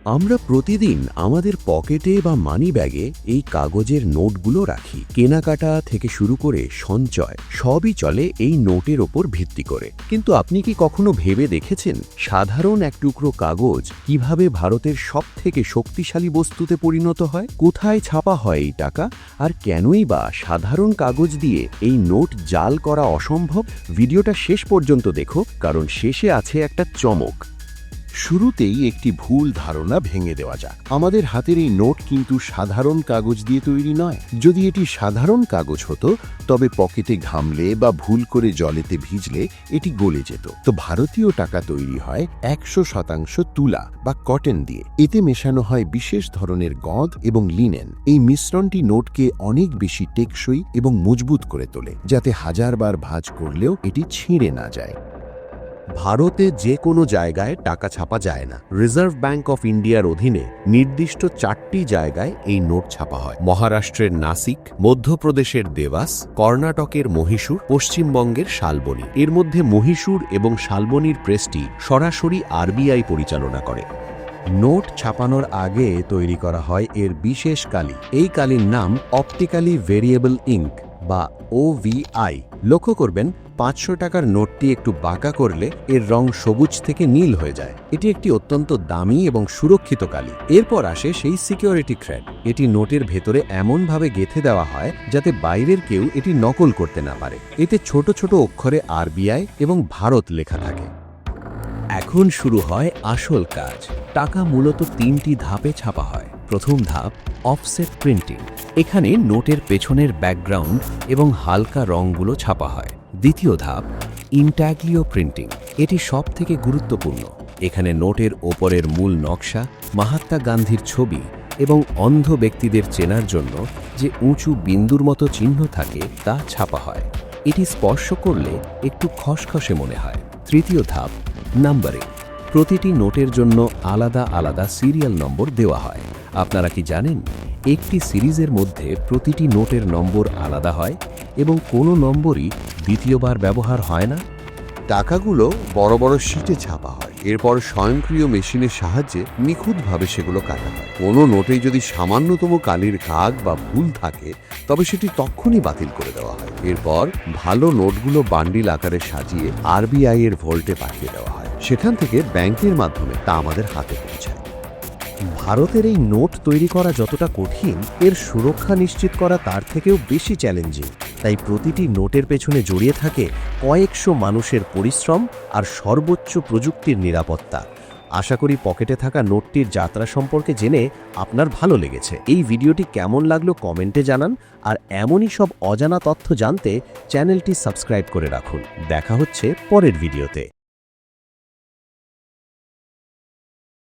আমরা প্রতিদিন আমাদের পকেটে বা মানি ব্যাগে এই কাগজের নোটগুলো রাখি। কেনাকাটা থেকে শুরু করে সঞ্চয় সবই চলে এই নোটের ওপর ভিত্তি করে। কিন্তু আপনি কি কখনো ভেবে দেখেছেন সাধারণ এক টুকরো কাগজ কিভাবে ভারতের সবথেকে শক্তিশালী বস্তুতে পরিণত হয়? কোথায় ছাপা হয় এই টাকা, আর কেনই বা সাধারণ কাগজ দিয়ে এই নোট জাল করা অসম্ভব? ভিডিওটা শেষ পর্যন্ত দেখো, কারণ শেষে আছে একটা চমক। শুরুতেই একটি ভুল ধারণা ভেঙে দেওয়া যাক। আমাদের হাতের এই নোট কিন্তু সাধারণ কাগজ দিয়ে তৈরি নয়। যদি এটি সাধারণ কাগজ হতো তবে পকেটে ঘামলে বা ভুল করে জলেতে ভিজলে এটি গলে যেত। তো ভারতীয় টাকা তৈরি হয় 100% তুলা বা কটন দিয়ে। এতে মেশানো হয় বিশেষ ধরনের গঁদ এবং লিনেন। এই মিশ্রণটি নোটকে অনেক বেশি টেকসই এবং মজবুত করে তোলে, যাতে হাজারবার ভাঁজ করলেও এটি ছিঁড়ে না যায়। ভারতে যে কোনো জায়গায় টাকা ছাপা যায় না। রিজার্ভ ব্যাংক অফ ইন্ডিয়ার অধীনে নির্দিষ্ট 4টি জায়গায় এই নোট ছাপা হয়: মহারাষ্ট্রের নাসিক, মধ্যপ্রদেশের দেওয়াস, কর্ণাটকের মহীশূর, পশ্চিমবঙ্গের শালবনী। এর মধ্যে মহীশূর এবং শালবনীর প্রেসটি সরাসরি আরবিআই পরিচালনা করে। নোট ছাপানোর আগে তৈরি করা হয় এর বিশেষ কালি। এই কালির নাম অপটিক্যালি ভেরিয়েবল ইঙ্ক বা OVI। লক্ষ্য করবেন 500 টাকার নোটটি একটু বাঁকা করলে এর রং সবুজ থেকে নীল হয়ে যায়। এটি একটি অত্যন্ত দামি এবং সুরক্ষিত কালি। এরপর আসে সেই সিকিউরিটি থ্রেড। এটি নোটের ভেতরে এমনভাবে গেঁথে দেওয়া হয় যাতে বাইরের কেউ এটি নকল করতে না পারে। এতে ছোট ছোট অক্ষরে আরবিআই এবং ভারত লেখা থাকে। এখন শুরু হয় আসল কাজ। টাকা মূলত 3টি ধাপে ছাপা হয়। প্রথম ধাপ অফসেট প্রিন্টিং। এখানে নোটের পেছনের ব্যাকগ্রাউন্ড এবং হালকা রঙগুলো ছাপা হয়। দ্বিতীয় ধাপ ইনট্যাগ্লিও প্রিন্টিং। এটি সবথেকে গুরুত্বপূর্ণ। এখানে নোটের ওপরের মূল নকশা, মহাত্মা গান্ধীর ছবি এবং অন্ধ ব্যক্তিদের চেনার জন্য যে উঁচু বিন্দুর মতো চিহ্ন থাকে তা ছাপা হয়। এটি স্পর্শ করলে একটু খসখসে মনে হয়। তৃতীয় ধাপ নাম্বারিং। প্রতিটি নোটের জন্য আলাদা আলাদা সিরিয়াল নম্বর দেওয়া হয়। আপনারা কি জানেন একটি সিরিজের মধ্যে প্রতিটি নোটের নম্বর আলাদা হয় এবং কোনো নম্বরই দ্বিতীয়বার ব্যবহার হয় না? টাকাগুলো বড় বড় শীটে ছাপা হয়। এরপর স্বয়ংক্রিয় মেশিনের সাহায্যে নিখুঁতভাবে সেগুলো কাটা হয়। কোনো নোটে যদি সামান্যতম কালির দাগ বা ভুল থাকে তবে সেটি তখনই বাতিল করে দেওয়া হয়। এরপর ভালো নোটগুলো বান্ডিল আকারে সাজিয়ে আরবিআই এর ভোল্টে পাঠিয়ে দেওয়া হয়। সেখান থেকে ব্যাংকের মাধ্যমে তা আমাদের হাতে পৌঁছায়। ভারতের এই নোট তৈরি করা যতটা কঠিন, এর সুরক্ষা নিশ্চিত করা তার থেকেও বেশি চ্যালেঞ্জিং। তাই প্রতিটি নোটের পেছনে জড়িয়ে থাকে কয়েকশো মানুষের পরিশ্রম আর সর্বোচ্চ প্রযুক্তির নিরাপত্তা। আশা করি পকেটে থাকা নোটটির যাত্রা সম্পর্কে জেনে আপনার ভালো লেগেছে। এই ভিডিওটি কেমন লাগলো কমেন্টে জানান, আর এমনই সব অজানা তথ্য জানতে চ্যানেলটি সাবস্ক্রাইব করে রাখুন। দেখা হচ্ছে পরের ভিডিওতে।